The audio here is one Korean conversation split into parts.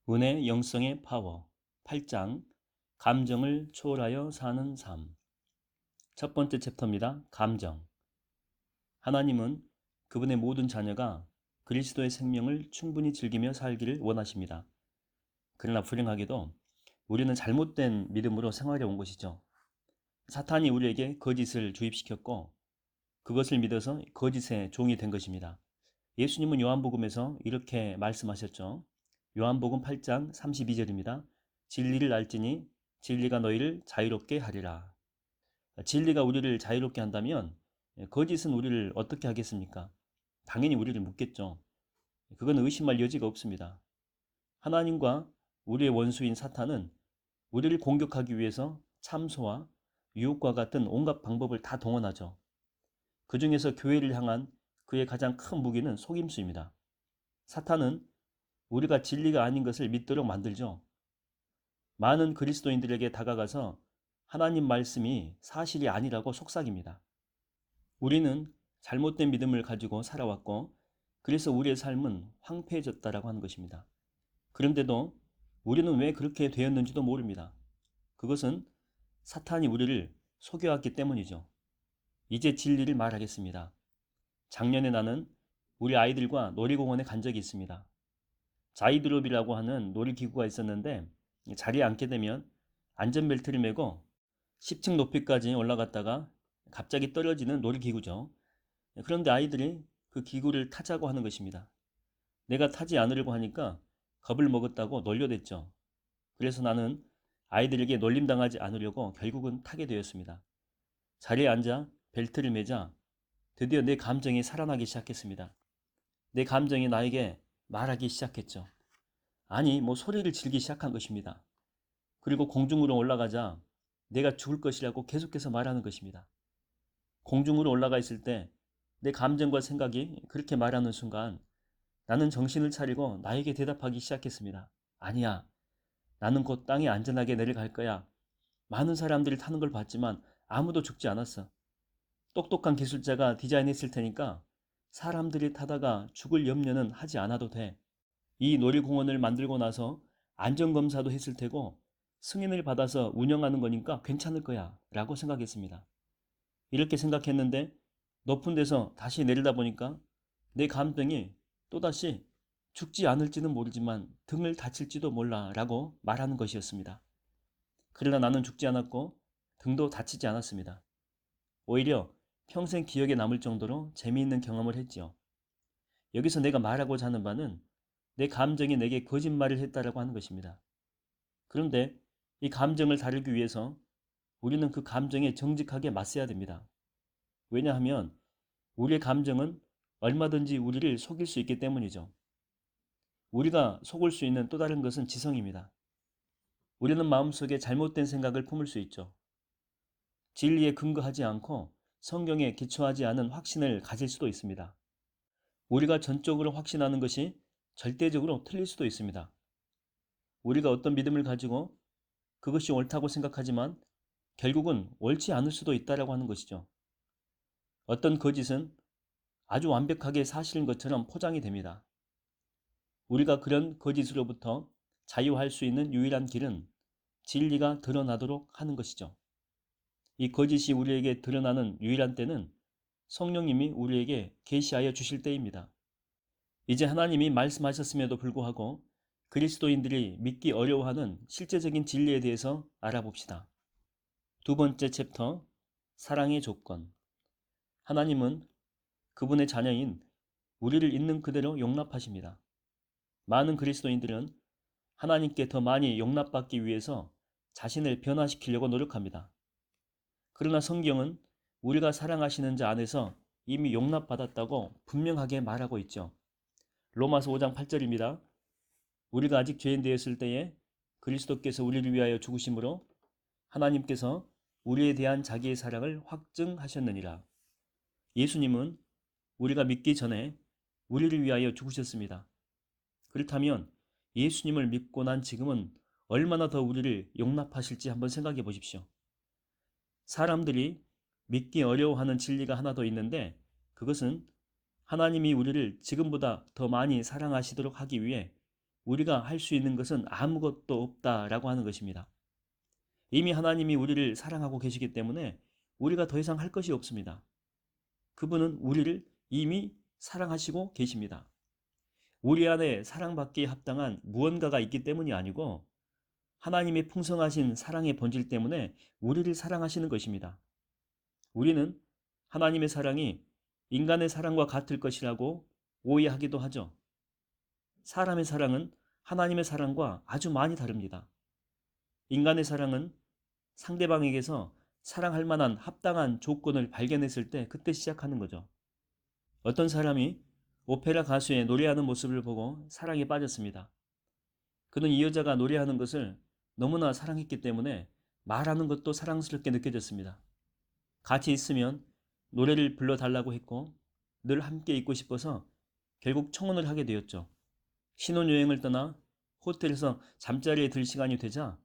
은혜 영성의 파워 8장 감정을 초월하여 사는 삶. 첫 번째 챕터입니다. 감정. 하나님은 그분의 모든 자녀가 그리스도의 생명을 충분히 즐기며 살기를 원하십니다. 그러나 불행하게도 우리는 잘못된 믿음으로 생활해 온 것이죠. 사탄이 우리에게 거짓을 주입시켰고 그것을 믿어서 거짓의 종이 된 것입니다. 예수님은 요한복음에서 이렇게 말씀하셨죠. 요한복음 8장 32절입니다. 진리를 알지니 진리가 너희를 자유롭게 하리라. 진리가 우리를 자유롭게 한다면 거짓은 우리를 어떻게 하겠습니까? 당연히 우리를 묶겠죠. 그건 의심할 여지가 없습니다. 하나님과 우리의 원수인 사탄은 우리를 공격하기 위해서 참소와 유혹과 같은 온갖 방법을 다 동원하죠. 그 중에서 교회를 향한 그의 가장 큰 무기는 속임수입니다. 사탄은 우리가 진리가 아닌 것을 믿도록 만들죠. 많은 그리스도인들에게 다가가서 하나님 말씀이 사실이 아니라고 속삭입니다. 우리는 잘못된 믿음을 가지고 살아왔고 그래서 우리의 삶은 황폐해졌다라고 하는 것입니다. 그런데도 우리는 왜 그렇게 되었는지도 모릅니다. 그것은 사탄이 우리를 속여왔기 때문이죠. 이제 진리를 말하겠습니다. 작년에 나는 우리 아이들과 놀이공원에 간 적이 있습니다. 자이드롭이라고 하는 놀이기구가 있었는데 자리에 앉게 되면 안전벨트를 매고 10층 높이까지 올라갔다가 갑자기 떨어지는 놀이기구죠. 그런데 아이들이 그 기구를 타자고 하는 것입니다. 내가 타지 않으려고 하니까 겁을 먹었다고 놀려댔죠. 그래서 나는 아이들에게 놀림당하지 않으려고 결국은 타게 되었습니다. 자리에 앉아 벨트를 매자 드디어 내 감정이 살아나기 시작했습니다. 내 감정이 나에게 말하기 시작했죠. 아니, 소리를 지르기 시작한 것입니다. 그리고 공중으로 올라가자 내가 죽을 것이라고 계속해서 말하는 것입니다. 공중으로 올라가 있을 때 내 감정과 생각이 그렇게 말하는 순간 나는 정신을 차리고 나에게 대답하기 시작했습니다. 아니야, 나는 곧 땅에 안전하게 내려갈 거야. 많은 사람들이 타는 걸 봤지만 아무도 죽지 않았어. 똑똑한 기술자가 디자인했을 테니까 사람들이 타다가 죽을 염려는 하지 않아도 돼. 이 놀이공원을 만들고 나서 안전검사도 했을 테고 승인을 받아서 운영하는 거니까 괜찮을 거야 라고 생각했습니다. 이렇게 생각했는데 높은 데서 다시 내리다 보니까 내 감정이 또다시 죽지 않을지는 모르지만 등을 다칠지도 몰라 라고 말하는 것이었습니다. 그러나 나는 죽지 않았고 등도 다치지 않았습니다. 오히려 평생 기억에 남을 정도로 재미있는 경험을 했지요. 여기서 내가 말하고자 하는 바는 내 감정이 내게 거짓말을 했다라고 하는 것입니다. 그런데 이 감정을 다루기 위해서 우리는 그 감정에 정직하게 맞서야 됩니다. 왜냐하면 우리의 감정은 얼마든지 우리를 속일 수 있기 때문이죠. 우리가 속을 수 있는 또 다른 것은 지성입니다. 우리는 마음속에 잘못된 생각을 품을 수 있죠. 진리에 근거하지 않고 성경에 기초하지 않은 확신을 가질 수도 있습니다. 우리가 전적으로 확신하는 것이 절대적으로 틀릴 수도 있습니다. 우리가 어떤 믿음을 가지고 그것이 옳다고 생각하지만 결국은 옳지 않을 수도 있다라고 하는 것이죠. 어떤 거짓은 아주 완벽하게 사실인 것처럼 포장이 됩니다. 우리가 그런 거짓으로부터 자유할 수 있는 유일한 길은 진리가 드러나도록 하는 것이죠. 이 거짓이 우리에게 드러나는 유일한 때는 성령님이 우리에게 계시하여 주실 때입니다. 이제 하나님이 말씀하셨음에도 불구하고 그리스도인들이 믿기 어려워하는 실제적인 진리에 대해서 알아봅시다. 두 번째 챕터, 사랑의 조건. 하나님은 그분의 자녀인 우리를 있는 그대로 용납하십니다. 많은 그리스도인들은 하나님께 더 많이 용납받기 위해서 자신을 변화시키려고 노력합니다. 그러나 성경은 우리가 사랑하시는 자 안에서 이미 용납받았다고 분명하게 말하고 있죠. 로마서 5장 8절입니다. 우리가 아직 죄인 되었을 때에 그리스도께서 우리를 위하여 죽으심으로 하나님께서 우리에 대한 자기의 사랑을 확증하셨느니라. 예수님은 우리가 믿기 전에 우리를 위하여 죽으셨습니다. 그렇다면 예수님을 믿고 난 지금은 얼마나 더 우리를 용납하실지 한번 생각해 보십시오. 사람들이 믿기 어려워하는 진리가 하나 더 있는데 그것은 하나님이 우리를 지금보다 더 많이 사랑하시도록 하기 위해 우리가 할 수 있는 것은 아무것도 없다라고 하는 것입니다. 이미 하나님이 우리를 사랑하고 계시기 때문에 우리가 더 이상 할 것이 없습니다. 그분은 우리를 이미 사랑하시고 계십니다. 우리 안에 사랑받기에 합당한 무언가가 있기 때문이 아니고 하나님의 풍성하신 사랑의 본질 때문에 우리를 사랑하시는 것입니다. 우리는 하나님의 사랑이 인간의 사랑과 같을 것이라고 오해하기도 하죠. 사람의 사랑은 하나님의 사랑과 아주 많이 다릅니다. 인간의 사랑은 상대방에게서 사랑할 만한 합당한 조건을 발견했을 때 그때 시작하는 거죠. 어떤 사람이 오페라 가수의 노래하는 모습을 보고 사랑에 빠졌습니다. 그는 이 여자가 노래하는 것을 너무나 사랑했기 때문에 말하는 것도 사랑스럽게 느껴졌습니다. 같이 있으면 노래를 불러달라고 했고 늘 함께 있고 싶어서 결국 청혼을 하게 되었죠. 신혼여행을 떠나 호텔에서 잠자리에 들 시간이 되자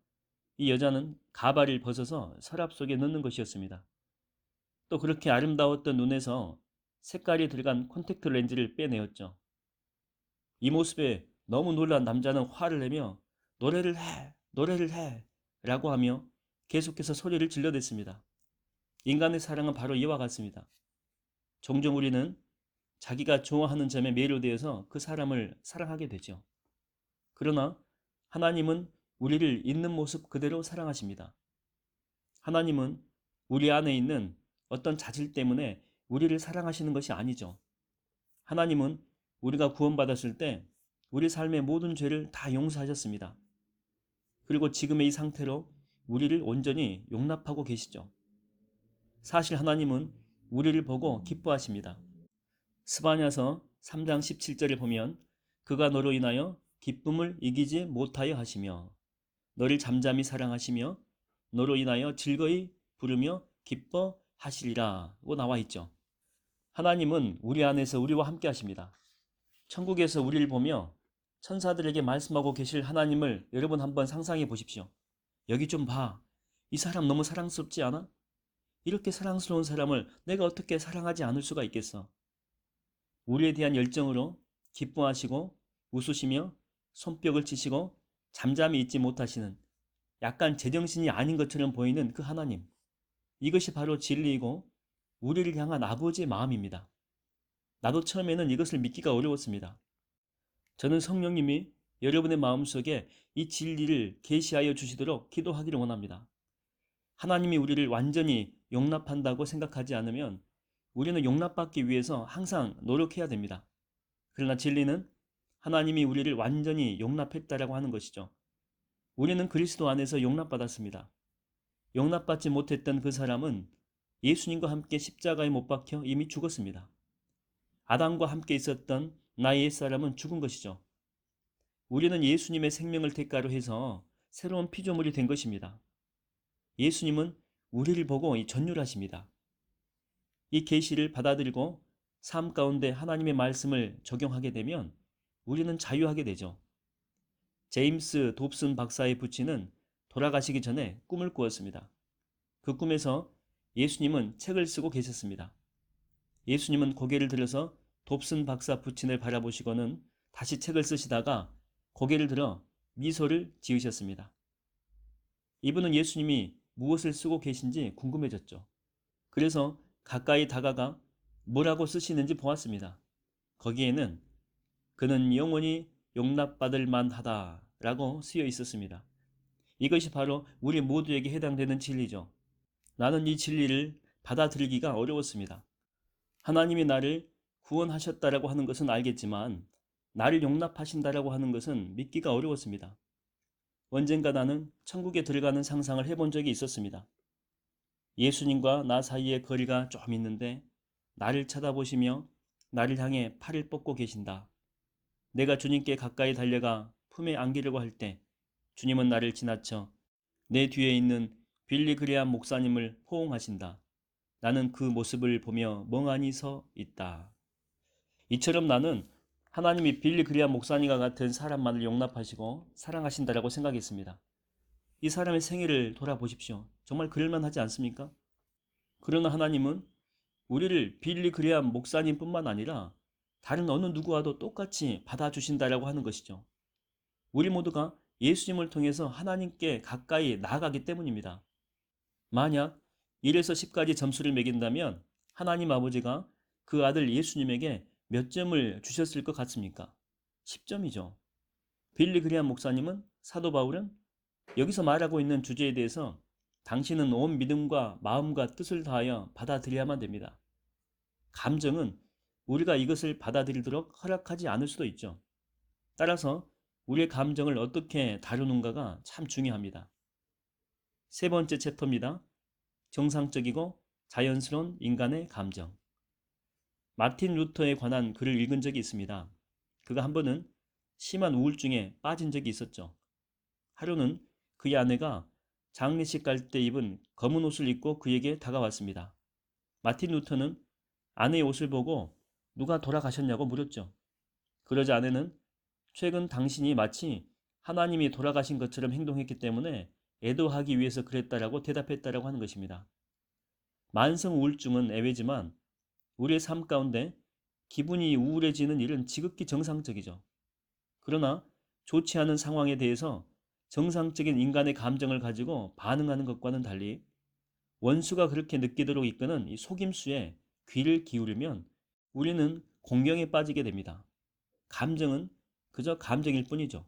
이 여자는 가발을 벗어서 서랍 속에 넣는 것이었습니다. 또 그렇게 아름다웠던 눈에서 색깔이 들어간 콘택트 렌즈를 빼내었죠. 이 모습에 너무 놀란 남자는 화를 내며 노래를 해 라고 하며 계속해서 소리를 질러댔습니다. 인간의 사랑은 바로 이와 같습니다. 종종 우리는 자기가 좋아하는 점에 매료되어서 그 사람을 사랑하게 되죠. 그러나 하나님은 우리를 있는 모습 그대로 사랑하십니다. 하나님은 우리 안에 있는 어떤 자질 때문에 우리를 사랑하시는 것이 아니죠. 하나님은 우리가 구원받았을 때 우리 삶의 모든 죄를 다 용서하셨습니다. 그리고 지금의 이 상태로 우리를 온전히 용납하고 계시죠. 사실 하나님은 우리를 보고 기뻐하십니다. 스바냐서 3장 17절을 보면 그가 너로 인하여 기쁨을 이기지 못하여 하시며 너를 잠잠히 사랑하시며 너로 인하여 즐거이 부르며 기뻐하시리라고 나와 있죠. 하나님은 우리 안에서 우리와 함께 하십니다. 천국에서 우리를 보며 천사들에게 말씀하고 계실 하나님을 여러분 한번 상상해 보십시오. 여기 좀 봐. 이 사람 너무 사랑스럽지 않아? 이렇게 사랑스러운 사람을 내가 어떻게 사랑하지 않을 수가 있겠어? 우리에 대한 열정으로 기뻐하시고 웃으시며 손뼉을 치시고 잠잠히 있지 못하시는 약간 제정신이 아닌 것처럼 보이는 그 하나님. 이것이 바로 진리이고 우리를 향한 아버지의 마음입니다. 나도 처음에는 이것을 믿기가 어려웠습니다. 저는 성령님이 여러분의 마음속에 이 진리를 계시하여 주시도록 기도하기를 원합니다. 하나님이 우리를 완전히 용납한다고 생각하지 않으면 우리는 용납받기 위해서 항상 노력해야 됩니다. 그러나 진리는 하나님이 우리를 완전히 용납했다라고 하는 것이죠. 우리는 그리스도 안에서 용납받았습니다. 용납받지 못했던 그 사람은 예수님과 함께 십자가에 못 박혀 이미 죽었습니다. 아담과 함께 있었던 나의 옛사람은 죽은 것이죠. 우리는 예수님의 생명을 대가로 해서 새로운 피조물이 된 것입니다. 예수님은 우리를 보고 전율하십니다. 이 계시를 받아들이고 삶 가운데 하나님의 말씀을 적용하게 되면 우리는 자유하게 되죠. 제임스 돕슨 박사의 부친은 돌아가시기 전에 꿈을 꾸었습니다. 그 꿈에서 예수님은 책을 쓰고 계셨습니다. 예수님은 고개를 들어서 돕슨 박사 부친을 바라보시고는 다시 책을 쓰시다가 고개를 들어 미소를 지으셨습니다. 이분은 예수님이 무엇을 쓰고 계신지 궁금해졌죠. 그래서 가까이 다가가 뭐라고 쓰시는지 보았습니다. 거기에는 그는 영원히 용납받을 만하다 라고 쓰여 있었습니다. 이것이 바로 우리 모두에게 해당되는 진리죠. 나는 이 진리를 받아들이기가 어려웠습니다. 하나님이 나를 구원하셨다라고 하는 것은 알겠지만 나를 용납하신다라고 하는 것은 믿기가 어려웠습니다. 언젠가 나는 천국에 들어가는 상상을 해본 적이 있었습니다. 예수님과 나 사이에 거리가 좀 있는데 나를 쳐다보시며 나를 향해 팔을 뻗고 계신다. 내가 주님께 가까이 달려가 품에 안기려고 할 때 주님은 나를 지나쳐 내 뒤에 있는 빌리 그레암 목사님을 호응하신다. 나는 그 모습을 보며 멍하니 서 있다. 이처럼 나는 하나님이 빌리 그레암 목사님과 같은 사람만을 용납하시고 사랑하신다라고 생각했습니다. 이 사람의 생애를 돌아보십시오. 정말 그럴만하지 않습니까? 그러나 하나님은 우리를 빌리 그레암 목사님뿐만 아니라 다른 어느 누구와도 똑같이 받아주신다라고 하는 것이죠. 우리 모두가 예수님을 통해서 하나님께 가까이 나아가기 때문입니다. 만약 1에서 10까지 점수를 매긴다면 하나님 아버지가 그 아들 예수님에게 몇 점을 주셨을 것 같습니까? 10점이죠. 빌리 그리함 목사님은, 사도 바울은 여기서 말하고 있는 주제에 대해서 당신은 온 믿음과 마음과 뜻을 다하여 받아들여야만 됩니다. 감정은 우리가 이것을 받아들이도록 허락하지 않을 수도 있죠. 따라서 우리의 감정을 어떻게 다루는가가 참 중요합니다. 세 번째 챕터입니다. 정상적이고 자연스러운 인간의 감정. 마틴 루터에 관한 글을 읽은 적이 있습니다. 그가 한 번은 심한 우울증에 빠진 적이 있었죠. 하루는 그의 아내가 장례식 갈 때 입은 검은 옷을 입고 그에게 다가왔습니다. 마틴 루터는 아내의 옷을 보고 누가 돌아가셨냐고 물었죠. 그러자 아내는 최근 당신이 마치 하나님이 돌아가신 것처럼 행동했기 때문에 애도하기 위해서 그랬다라고 대답했다라고 하는 것입니다. 만성 우울증은 예외지만 우리의 삶 가운데 기분이 우울해지는 일은 지극히 정상적이죠. 그러나 좋지 않은 상황에 대해서 정상적인 인간의 감정을 가지고 반응하는 것과는 달리 원수가 그렇게 느끼도록 이끄는 이 속임수에 귀를 기울이면 우리는 공경에 빠지게 됩니다. 감정은 그저 감정일 뿐이죠.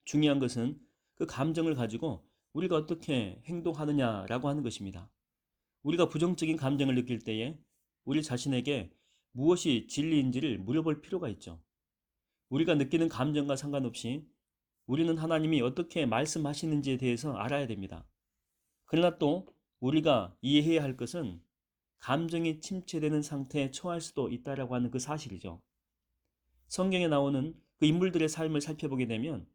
중요한 것은 그 감정을 가지고 우리가 어떻게 행동하느냐라고 하는 것입니다. 우리가 부정적인 감정을 느낄 때에 우리 자신에게 무엇이 진리인지를 물어볼 필요가 있죠. 우리가 느끼는 감정과 상관없이 우리는 하나님이 어떻게 말씀하시는지에 대해서 알아야 됩니다. 그러나 또 우리가 이해해야 할 것은 감정이 침체되는 상태에 처할 수도 있다라고 하는 그 사실이죠. 성경에 나오는 그 인물들의 삶을 살펴보게 되면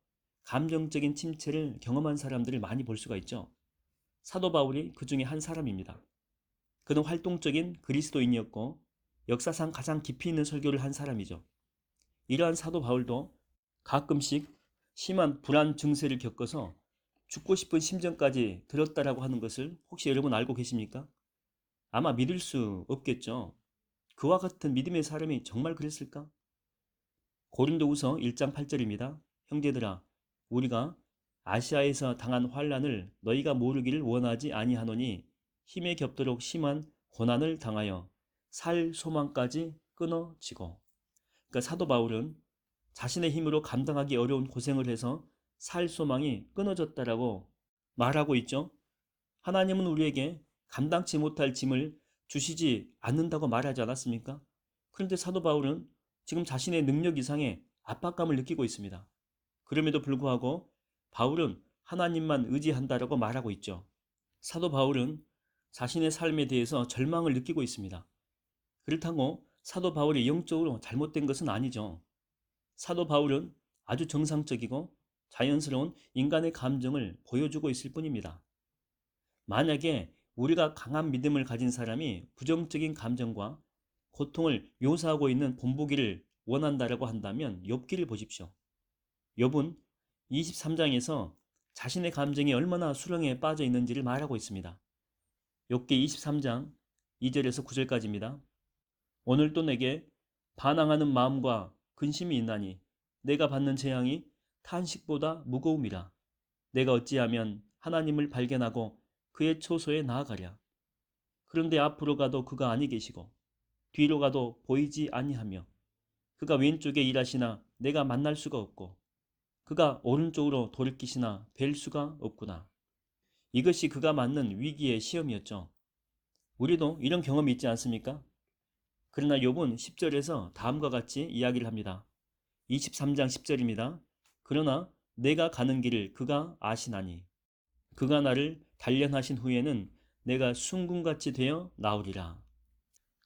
감정적인 침체를 경험한 사람들을 많이 볼 수가 있죠. 사도 바울이 그 중에 한 사람입니다. 그는 활동적인 그리스도인이었고 역사상 가장 깊이 있는 설교를 한 사람이죠. 이러한 사도 바울도 가끔씩 심한 불안 증세를 겪어서 죽고 싶은 심정까지 들었다라고 하는 것을 혹시 여러분 알고 계십니까? 아마 믿을 수 없겠죠. 그와 같은 믿음의 사람이 정말 그랬을까? 고린도후서 1장 8절입니다. 형제들아, 우리가 아시아에서 당한 환난을 너희가 모르기를 원하지 아니하노니 힘에 겹도록 심한 고난을 당하여 살 소망까지 끊어지고. 그러니까 사도 바울은 자신의 힘으로 감당하기 어려운 고생을 해서 살 소망이 끊어졌다라고 말하고 있죠. 하나님은 우리에게 감당치 못할 짐을 주시지 않는다고 말하지 않았습니까? 그런데 사도 바울은 지금 자신의 능력 이상의 압박감을 느끼고 있습니다. 그럼에도 불구하고 바울은 하나님만 의지한다라고 말하고 있죠. 사도 바울은 자신의 삶에 대해서 절망을 느끼고 있습니다. 그렇다고 사도 바울이 영적으로 잘못된 것은 아니죠. 사도 바울은 아주 정상적이고 자연스러운 인간의 감정을 보여주고 있을 뿐입니다. 만약에 우리가 강한 믿음을 가진 사람이 부정적인 감정과 고통을 묘사하고 있는 본보기를 원한다라고 한다면 욥기를 보십시오. 욥은 23장에서 자신의 감정이 얼마나 수렁에 빠져 있는지를 말하고 있습니다. 욥기 23장 2절에서 9절까지입니다. 오늘도 내게 반항하는 마음과 근심이 있나니 내가 받는 재앙이 탄식보다 무거움이라. 내가 어찌하면 하나님을 발견하고 그의 초소에 나아가랴. 그런데 앞으로 가도 그가 아니 계시고 뒤로 가도 보이지 아니하며 그가 왼쪽에 일하시나 내가 만날 수가 없고 그가 오른쪽으로 돌이키시나 뵐 수가 없구나. 이것이 그가 맞는 위기의 시험이었죠. 우리도 이런 경험이 있지 않습니까? 그러나 욥은 10절에서 다음과 같이 이야기를 합니다. 23장 10절입니다. 그러나 내가 가는 길을 그가 아시나니 그가 나를 단련하신 후에는 내가 순금같이 되어 나오리라.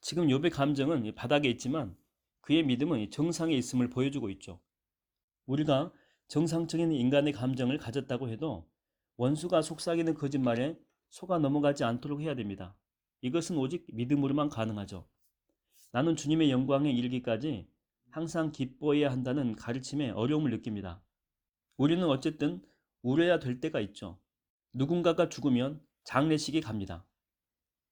지금 욥의 감정은 바닥에 있지만 그의 믿음은 정상에 있음을 보여주고 있죠. 우리가 정상적인 인간의 감정을 가졌다고 해도 원수가 속삭이는 거짓말에 속아 넘어가지 않도록 해야 됩니다. 이것은 오직 믿음으로만 가능하죠. 나는 주님의 영광에 이르기까지 항상 기뻐해야 한다는 가르침에 어려움을 느낍니다. 우리는 어쨌든 울어야 될 때가 있죠. 누군가가 죽으면 장례식이 갑니다.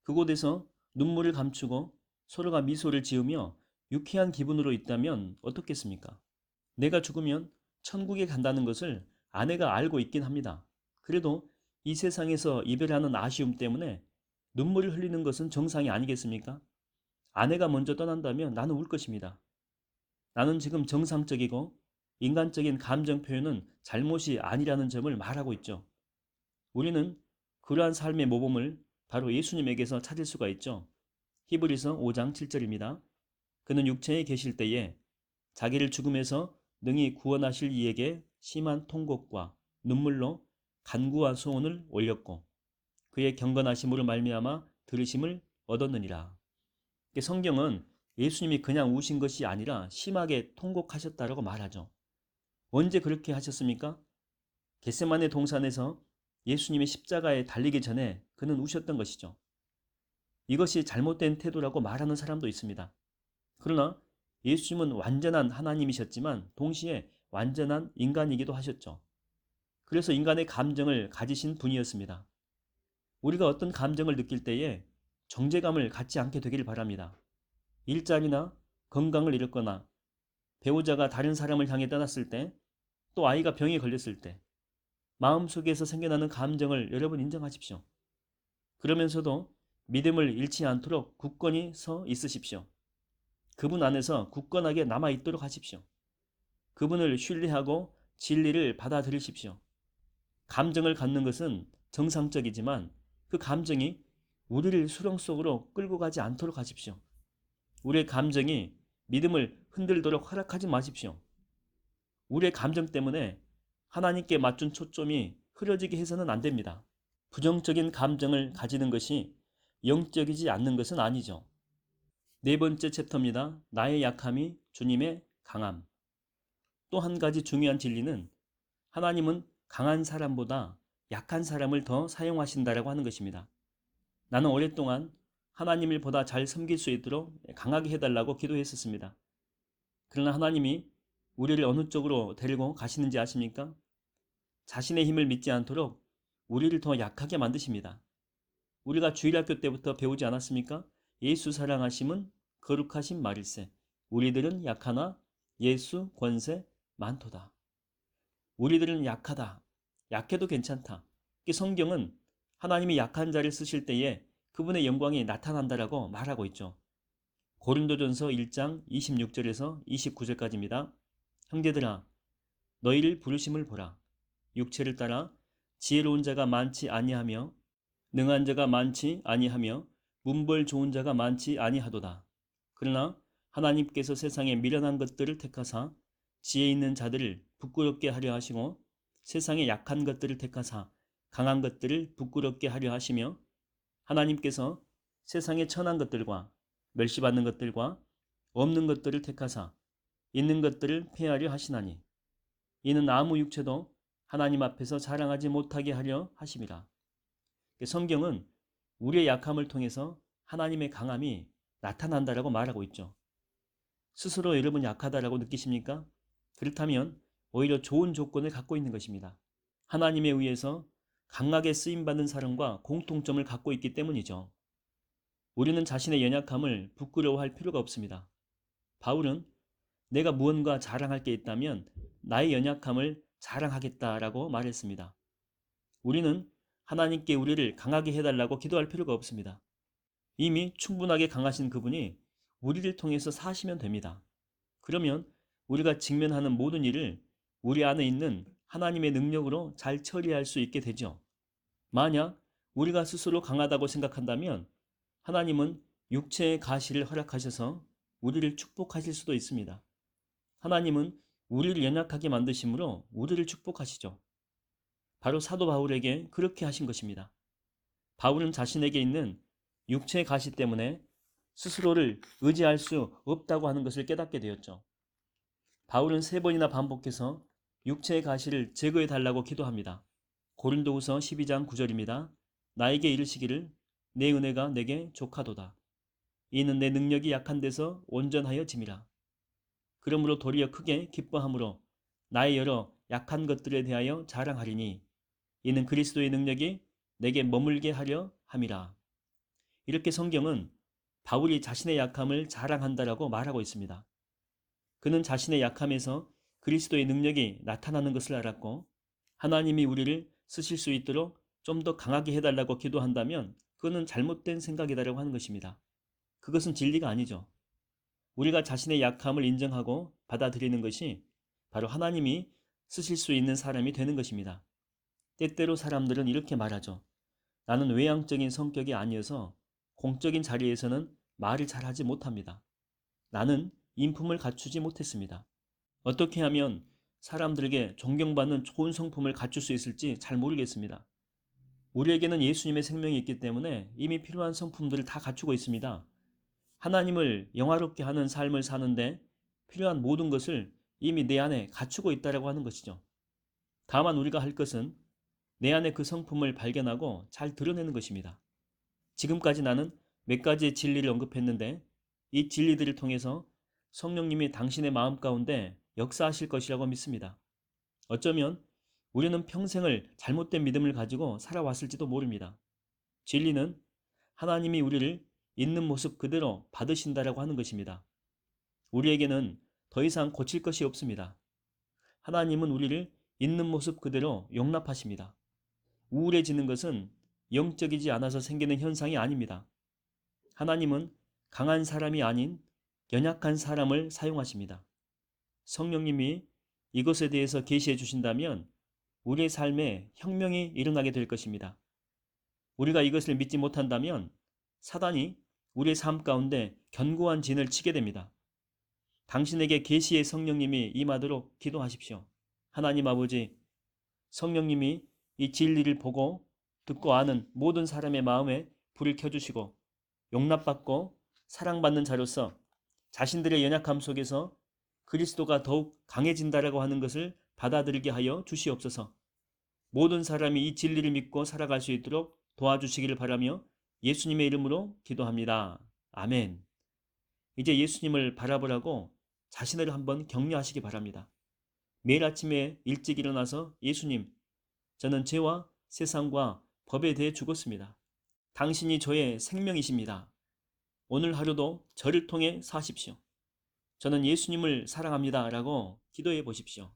그곳에서 눈물을 감추고 서로가 미소를 지으며 유쾌한 기분으로 있다면 어떻겠습니까? 내가 죽으면 천국에 간다는 것을 아내가 알고 있긴 합니다. 그래도 이 세상에서 이별하는 아쉬움 때문에 눈물을 흘리는 것은 정상이 아니겠습니까? 아내가 먼저 떠난다면 나는 울 것입니다. 나는 지금 정상적이고 인간적인 감정 표현은 잘못이 아니라는 점을 말하고 있죠. 우리는 그러한 삶의 모범을 바로 예수님에게서 찾을 수가 있죠. 히브리서 5장 7절입니다. 그는 육체에 계실 때에 자기를 죽음에서 능히 구원하실 이에게 심한 통곡과 눈물로 간구와 소원을 올렸고 그의 경건하심으로 말미암아 들으심을 얻었느니라. 성경은 예수님이 그냥 우신 것이 아니라 심하게 통곡하셨다라고 말하죠. 언제 그렇게 하셨습니까? 겟세마네 동산에서 예수님이 십자가에 달리기 전에 그는 우셨던 것이죠. 이것이 잘못된 태도라고 말하는 사람도 있습니다. 그러나 예수님은 완전한 하나님이셨지만 동시에 완전한 인간이기도 하셨죠. 그래서 인간의 감정을 가지신 분이었습니다. 우리가 어떤 감정을 느낄 때에 정죄감을 갖지 않게 되기를 바랍니다. 일자리나 건강을 잃었거나 배우자가 다른 사람을 향해 떠났을 때, 또 아이가 병에 걸렸을 때 마음속에서 생겨나는 감정을 여러분 인정하십시오. 그러면서도 믿음을 잃지 않도록 굳건히 서 있으십시오. 그분 안에서 굳건하게 남아있도록 하십시오. 그분을 신뢰하고 진리를 받아들이십시오. 감정을 갖는 것은 정상적이지만 그 감정이 우리를 수렁 속으로 끌고 가지 않도록 하십시오. 우리의 감정이 믿음을 흔들도록 허락하지 마십시오. 우리의 감정 때문에 하나님께 맞춘 초점이 흐려지게 해서는 안 됩니다. 부정적인 감정을 가지는 것이 영적이지 않는 것은 아니죠. 네 번째 챕터입니다. 나의 약함이 주님의 강함. 또 한 가지 중요한 진리는 하나님은 강한 사람보다 약한 사람을 더 사용하신다라고 하는 것입니다. 나는 오랫동안 하나님을 보다 잘 섬길 수 있도록 강하게 해달라고 기도했었습니다. 그러나 하나님이 우리를 어느 쪽으로 데리고 가시는지 아십니까? 자신의 힘을 믿지 않도록 우리를 더 약하게 만드십니다. 우리가 주일학교 때부터 배우지 않았습니까? 예수 사랑하심은 거룩하신 말일세. 우리들은 약하나 예수 권세 많도다. 우리들은 약하다. 약해도 괜찮다. 성경은 하나님이 약한 자를 쓰실 때에 그분의 영광이 나타난다라고 말하고 있죠. 고린도전서 1장 26절에서 29절까지입니다. 형제들아 너희를 부르심을 보라. 육체를 따라 지혜로운 자가 많지 아니하며 능한 자가 많지 아니하며 문벌 좋은 자가 많지 아니하도다. 그러나 하나님께서 세상에 미련한 것들을 택하사 지혜 있는 자들을 부끄럽게 하려 하시고 세상에 약한 것들을 택하사 강한 것들을 부끄럽게 하려 하시며 하나님께서 세상에 천한 것들과 멸시받는 것들과 없는 것들을 택하사 있는 것들을 폐하려 하시나니 이는 아무 육체도 하나님 앞에서 자랑하지 못하게 하려 하심이라. 성경은 우리의 약함을 통해서 하나님의 강함이 나타난다라고 말하고 있죠. 스스로 여러분 약하다라고 느끼십니까? 그렇다면 오히려 좋은 조건을 갖고 있는 것입니다. 하나님에 의해서 강하게 쓰임받는 사람과 공통점을 갖고 있기 때문이죠. 우리는 자신의 연약함을 부끄러워할 필요가 없습니다. 바울은 내가 무언가 자랑할 게 있다면 나의 연약함을 자랑하겠다라고 말했습니다. 우리는 하나님께 우리를 강하게 해달라고 기도할 필요가 없습니다. 이미 충분하게 강하신 그분이 우리를 통해서 사시면 됩니다. 그러면 우리가 직면하는 모든 일을 우리 안에 있는 하나님의 능력으로 잘 처리할 수 있게 되죠. 만약 우리가 스스로 강하다고 생각한다면 하나님은 육체의 가시를 허락하셔서 우리를 축복하실 수도 있습니다. 하나님은 우리를 연약하게 만드심으로 우리를 축복하시죠. 바로 사도 바울에게 그렇게 하신 것입니다. 바울은 자신에게 있는 육체의 가시 때문에 스스로를 의지할 수 없다고 하는 것을 깨닫게 되었죠. 바울은 3번이나 반복해서 육체의 가시를 제거해 달라고 기도합니다. 고린도후서 12장 9절입니다. 나에게 이르시기를 내 은혜가 내게 족하도다. 이는 내 능력이 약한 데서 온전하여 짐이라. 그러므로 도리어 크게 기뻐함으로 나의 여러 약한 것들에 대하여 자랑하리니 이는 그리스도의 능력이 내게 머물게 하려 함이라. 이렇게 성경은 바울이 자신의 약함을 자랑한다라고 말하고 있습니다. 그는 자신의 약함에서 그리스도의 능력이 나타나는 것을 알았고 하나님이 우리를 쓰실 수 있도록 좀 더 강하게 해달라고 기도한다면 그것은 잘못된 생각이다라고 하는 것입니다. 그것은 진리가 아니죠. 우리가 자신의 약함을 인정하고 받아들이는 것이 바로 하나님이 쓰실 수 있는 사람이 되는 것입니다. 때때로 사람들은 이렇게 말하죠. 나는 외향적인 성격이 아니어서 공적인 자리에서는 말을 잘하지 못합니다. 나는 인품을 갖추지 못했습니다. 어떻게 하면 사람들에게 존경받는 좋은 성품을 갖출 수 있을지 잘 모르겠습니다. 우리에게는 예수님의 생명이 있기 때문에 이미 필요한 성품들을 다 갖추고 있습니다. 하나님을 영화롭게 하는 삶을 사는데 필요한 모든 것을 이미 내 안에 갖추고 있다고 하는 것이죠. 다만 우리가 할 것은 내 안에 그 성품을 발견하고 잘 드러내는 것입니다. 지금까지 나는 몇 가지의 진리를 언급했는데 이 진리들을 통해서 성령님이 당신의 마음 가운데 역사하실 것이라고 믿습니다. 어쩌면 우리는 평생을 잘못된 믿음을 가지고 살아왔을지도 모릅니다. 진리는 하나님이 우리를 있는 모습 그대로 받으신다라고 하는 것입니다. 우리에게는 더 이상 고칠 것이 없습니다. 하나님은 우리를 있는 모습 그대로 용납하십니다. 우울해지는 것은 영적이지 않아서 생기는 현상이 아닙니다. 하나님은 강한 사람이 아닌 연약한 사람을 사용하십니다. 성령님이 이것에 대해서 계시해 주신다면 우리의 삶에 혁명이 일어나게 될 것입니다. 우리가 이것을 믿지 못한다면 사단이 우리의 삶 가운데 견고한 진을 치게 됩니다. 당신에게 계시의 성령님이 임하도록 기도하십시오. 하나님 아버지, 성령님이 이 진리를 보고 듣고 아는 모든 사람의 마음에 불을 켜주시고 용납받고 사랑받는 자로서 자신들의 연약함 속에서 그리스도가 더욱 강해진다라고 하는 것을 받아들이게 하여 주시옵소서. 모든 사람이 이 진리를 믿고 살아갈 수 있도록 도와주시기를 바라며 예수님의 이름으로 기도합니다. 아멘. 이제 예수님을 바라보라고 자신을 한번 격려하시기 바랍니다. 매일 아침에 일찍 일어나서 예수님, 저는 죄와 세상과 법에 대해 죽었습니다. 당신이 저의 생명이십니다. 오늘 하루도 저를 통해 사십시오. 저는 예수님을 사랑합니다. 라고 기도해 보십시오.